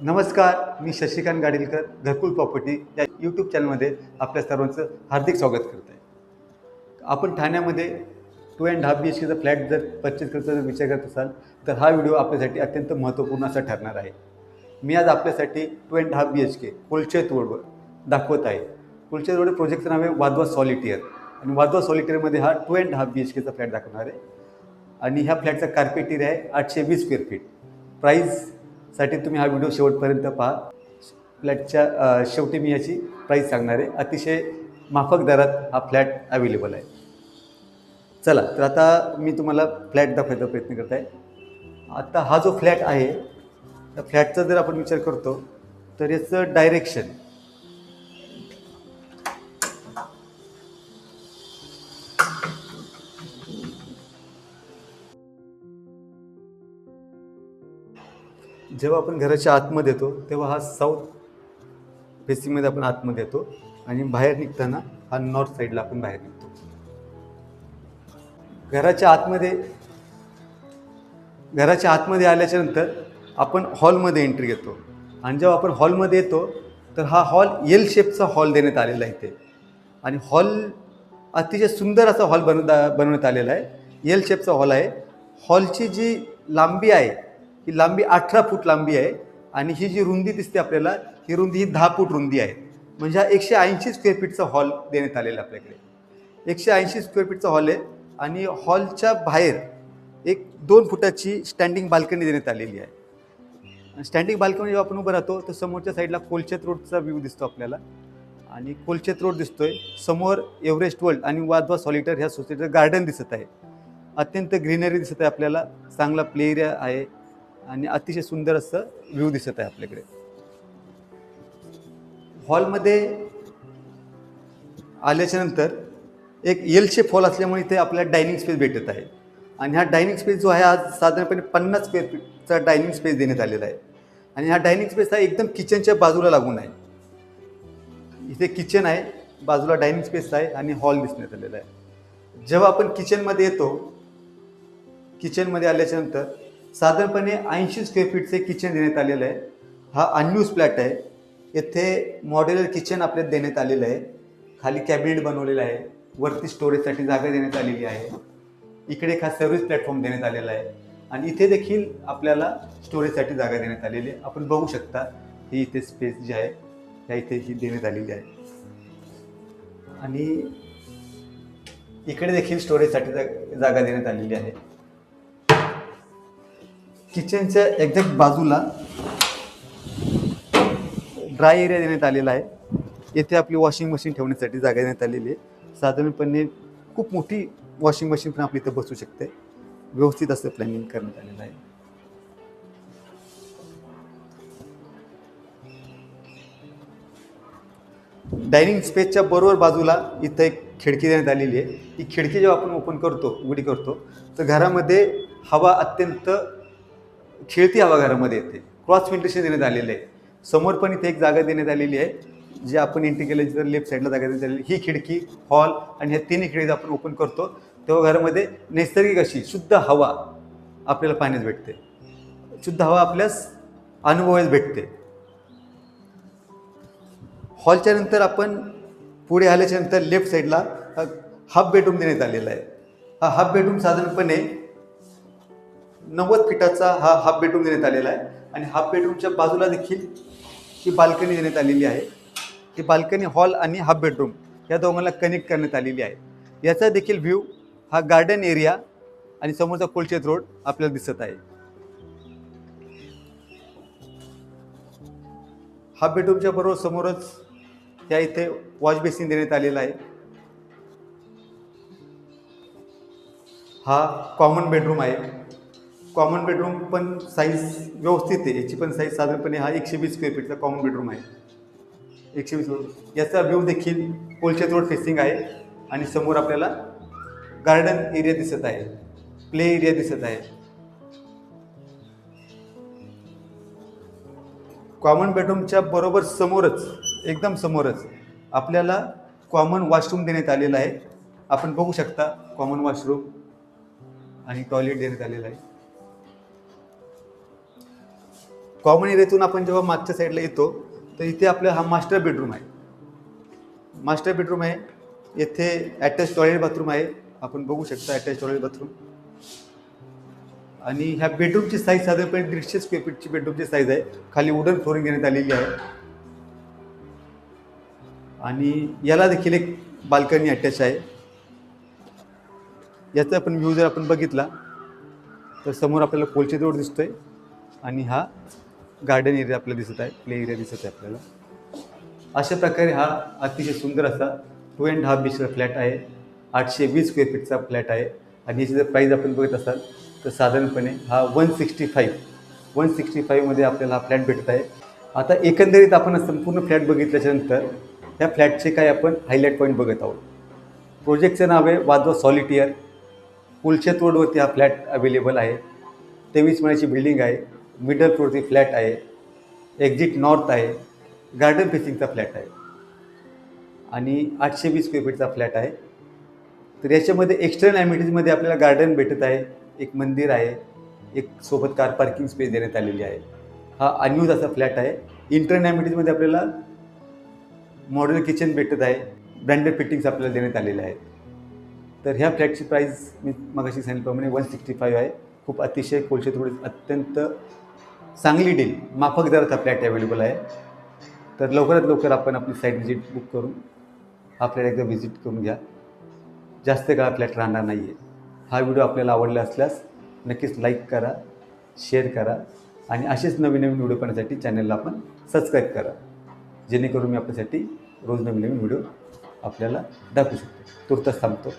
नमस्कार, मी शशिकांत गाडीलकर घरकुल प्रॉपर्टी या यूट्यूब चॅनलमध्ये आपल्या सर्वांचं हार्दिक स्वागत करत आहे. आपण ठाण्यामध्ये 2.5 BHKचा फ्लॅट जर परचेस करायचा विचार करत असाल तर हा व्हिडिओ आपल्यासाठी अत्यंत महत्त्वपूर्ण असा ठरणार आहे. मी आज आपल्यासाठी 2.5 BHK कोलचेत रोडवर दाखवत आहे. कोलचेत रोड प्रोजेक्टचं नाव आहे वाधवा सॉलिटियर आणि वाधवा सॉलिटियरमध्ये हा 2.5 BHKचा फ्लॅट दाखवणार आहे. आणि ह्या फ्लॅटचा कार्पेट एरिया आहे 820 स्क्वेअर फीट. प्राईससाठी तुम्ही हा व्हिडिओ शेवटपर्यंत पहा. फ्लॅटच्या शेवटी मी याची प्राईस सांगणार आहे. अतिशय माफक दरात हा फ्लॅट अवेलेबल आहे. चला तर आता मी तुम्हाला फ्लॅट दाखवायचा प्रयत्न करत आहे. आता हा जो फ्लॅट आहे त्या फ्लॅटचा जर आपण विचार करतो तर याचं डायरेक्शन जेव्हा आपण घराच्या आतमध्ये येतो तेव्हा हा साऊथ फेसिंगमध्ये आपण आतमध्ये येतो आणि बाहेर निघताना हा नॉर्थ साईडला आपण बाहेर निघतो. घराच्या आतमध्ये आल्याच्या नंतर आपण हॉलमध्ये एंट्री घेतो आणि जेव्हा आपण हॉलमध्ये येतो तर हा हॉल एल शेपचा हॉल देण्यात आलेला आहे इथे. आणि हॉल अतिशय सुंदर असा हॉल बनवण्यात आलेला आहे. एल शेपचा हॉल आहे. हॉलची जी लांबी आहे ही लांबी 18 फूट लांबी आहे आणि ही जी रुंदी दिसते आपल्याला ही रुंदी ही 10 फूट रुंदी आहे. म्हणजे हा 180 स्क्वेअर फीटचा हॉल देण्यात आलेला आपल्याकडे. 180 स्क्वेअर फीटचा हॉल आहे आणि हॉलच्या बाहेर एक 2 फुटाची स्टँडिंग बाल्कनी देण्यात आलेली आहे. स्टँडिंग बाल्कनी जेव्हा आपण उभं राहतो तर समोरच्या साईडला कोलचेत रोडचा व्ह्यू दिसतो आपल्याला आणि कोलचेत रोड दिसतोय. समोर एव्हरेस्ट वर्ल्ड आणि वाधवा सॉलिटर ह्या सोसायटीचं गार्डन दिसत आहे. अत्यंत ग्रीनरी दिसत आहे आपल्याला. चांगला प्ले एरिया आहे आणि अतिशय सुंदर असं व्ह्यू दिसत आहे आपल्याकडे. हॉलमध्ये आल्याच्या नंतर एक एल शेप हॉल असल्यामुळे इथे आपल्याला डायनिंग स्पेस भेटत आहे आणि हा डायनिंग स्पेस जो आहे आज साधारणपणे 50 स्क्वेअर फीटचा डायनिंग स्पेस देण्यात आलेला आहे. आणि हा डायनिंग स्पेस हा एकदम किचनच्या बाजूला लागून आहे. इथे किचन आहे, बाजूला डायनिंग स्पेस आहे आणि हॉल दिसण्यात आलेला आहे. जेव्हा आपण किचनमध्ये येतो, किचनमध्ये आल्याच्या नंतर साधारणपणे 80 स्क्वेअर फीटचे किचन देण्यात आलेलं आहे. हा अनयूज फ्लॅट आहे. येथे मॉड्युलर किचन आपल्याला देण्यात आलेलं आहे. खाली कॅबिनेट बनवलेलं आहे. वरती स्टोरेजसाठी जागा देण्यात आलेली आहे. इकडे एक हा सर्व्हिस प्लॅटफॉर्म देण्यात आलेला आहे आणि इथे देखील आपल्याला स्टोरेजसाठी जागा देण्यात आलेली आहे. आपण बघू शकता ही इथे स्पेस जी आहे त्या इथे ही देण्यात आलेली आहे आणि इकडे देखील स्टोरेजसाठी जागा देण्यात आलेली आहे. किचनच्या एक्झॅक्ट बाजूला ड्राय एरिया देण्यात आलेला आहे. येथे आपली वॉशिंग मशीन ठेवण्यासाठी जागा देण्यात आलेली आहे. साधारणपणे खूप मोठी वॉशिंग मशीन पण आपली इथं बसू शकते. व्यवस्थित असं प्लॅनिंग करण्यात आलेलं आहे. डायनिंग स्पेसच्या बरोबर बाजूला इथं एक खिडकी देण्यात आलेली आहे. ही खिडकी जेव्हा आपण उघडी करतो तर घरामध्ये हवा अत्यंत खेळती हवा घरामध्ये येते. क्रॉस व्हेंटिलेशन देण्यात आलेलं आहे. समोर पण इथे एक जागा देण्यात आलेली आहे जी आपण एंट्री केल्याची तर लेफ्ट साईडला जागा देण्यात आलेली. ही खिडकी, हॉल आणि ह्या तिन्ही खिडकी आपण ओपन करतो तेव्हा घरामध्ये नैसर्गिक अशी शुद्ध हवा आपल्याला पाहण्यास भेटते. शुद्ध हवा आपल्यास अनुभवायला भेटते. हॉलच्या नंतर आपण पुढे आल्याच्या नंतर लेफ्ट साईडला हाफ बेडरूम देण्यात आलेला आहे. हा हाफ बेडरूम साधारणपणे 90 फीटाचा हा हाफ बेडरूम देण्यात आलेला आहे आणि हाफ बेडरूमच्या बाजूला देखील ही बाल्कनी देण्यात आलेली आहे. ही बाल्कनी हॉल आणि हाफ बेडरूम या दोघांना कनेक्ट करण्यात आलेली आहे. याचा देखील व्ह्यू हा गार्डन एरिया आणि समोरचा कोलचेत रोड आपल्याला दिसत आहे. हाफ बेडरूमच्या बरोबर समोरच त्या इथे वॉश बेसिन देण्यात आलेला आहे. हा कॉमन बेडरूम आहे. कॉमन बेडरूम पण साईज व्यवस्थित आहे. याची पण साईज साधारणपणे हा 120 स्क्वेअर फीटचा कॉमन बेडरूम आहे. 120. याचा व्ह्यू देखील कोलचेत रोड फेसिंग आहे आणि समोर आपल्याला गार्डन एरिया दिसत आहे, प्ले एरिया दिसत आहे. कॉमन बेडरूमच्या बरोबर समोरच, एकदम समोरच आपल्याला कॉमन वॉशरूम देण्यात आलेला आहे. आपण बघू शकता कॉमन वॉशरूम आणि टॉयलेट देण्यात आलेलं आहे. कॉमन एरियातून आपण जेव्हा मागच्या साईडला येतो तर इथे आपला हा मास्टर बेडरूम आहे. मास्टर बेडरूम आहे. येथे अटॅच टॉयलेट बाथरूम आहे. आपण बघू शकता अटॅच टॉयलेट बाथरूम. आणि ह्या बेडरूमची साईज साधारणपणे 150 स्क्वेअर फीटची बेडरूमची साईज आहे. खाली वुडन फ्लोरिंग देण्यात आलेली आहे. आणि याला देखील एक बाल्कनी अटॅच आहे. याचा आपण व्ह्यू जर आपण बघितला तर समोर आपल्याला पोलचे रोड दिसतोय आणि हा गार्डन एरिया आपल्याला दिसत आहे, प्ले एरिया दिसत आहे आपल्याला. अशा प्रकारे हा अतिशय सुंदर असा 2.5 BHK फ्लॅट आहे. 820 स्क्वेअर फीटचा फ्लॅट आहे. आणि याची जर प्राईस आपण बघत असाल तर साधारणपणे हा 165मध्ये आपल्याला हा फ्लॅट भेटत आहे. आता एकंदरीत आपण संपूर्ण फ्लॅट बघितल्याच्यानंतर त्या फ्लॅटचे काय आपण हायलाईट पॉईंट बघत आहोत. प्रोजेक्टचं नाव आहे वाधवा सॉलिटियर. पुलशेत रोडवरती हा फ्लॅट अवेलेबल आहे. 23 माळ्याची बिल्डिंग आहे. मिडल फ्लोअरची फ्लॅट आहे. एक्झिट नॉर्थ आहे. गार्डन फेसिंगचा फ्लॅट आहे आणि 820 स्क्वेअर फीटचा फ्लॅट आहे. तर याच्यामध्ये एक्सटर्नल ॲम्युनिटीजमध्ये आपल्याला गार्डन भेटत आहे, एक मंदिर आहे, एक सोबत कार पार्किंग स्पेस देण्यात आलेली आहे. हा अनयूज असा फ्लॅट आहे. इंटर्नल ॲम्युनिटीजमध्ये आपल्याला मॉड्युलर किचन भेटत आहे. ब्रँडेड फिटिंग्स आपल्याला देण्यात आलेले आहेत. तर ह्या फ्लॅटची प्राईस मी मगाशी सांगितल्याप्रमाणे 165 आहे. खूप अतिशय कोलशेत रोड अत्यंत चांगली डील, माफक दरात हा फ्लॅट अवेलेबल आहे. तर लवकरात लवकर आपण आपली साईट व्हिजिट बुक करून हा फ्लॅट एकदा व्हिजिट करून घ्या. जास्त काळ फ्लॅट राहणार नाही आहे. हा व्हिडिओ आपल्याला आवडला असल्यास नक्कीच लाईक करा, शेअर करा आणि असेच नवीन नवीन व्हिडिओ पाहण्यासाठी चॅनलला आपण सबस्क्राईब करा, जेणेकरून मी आपल्यासाठी रोज नवीन नवीन व्हिडिओ आपल्याला दाखवू शकतो. तुर्तास थांबतो.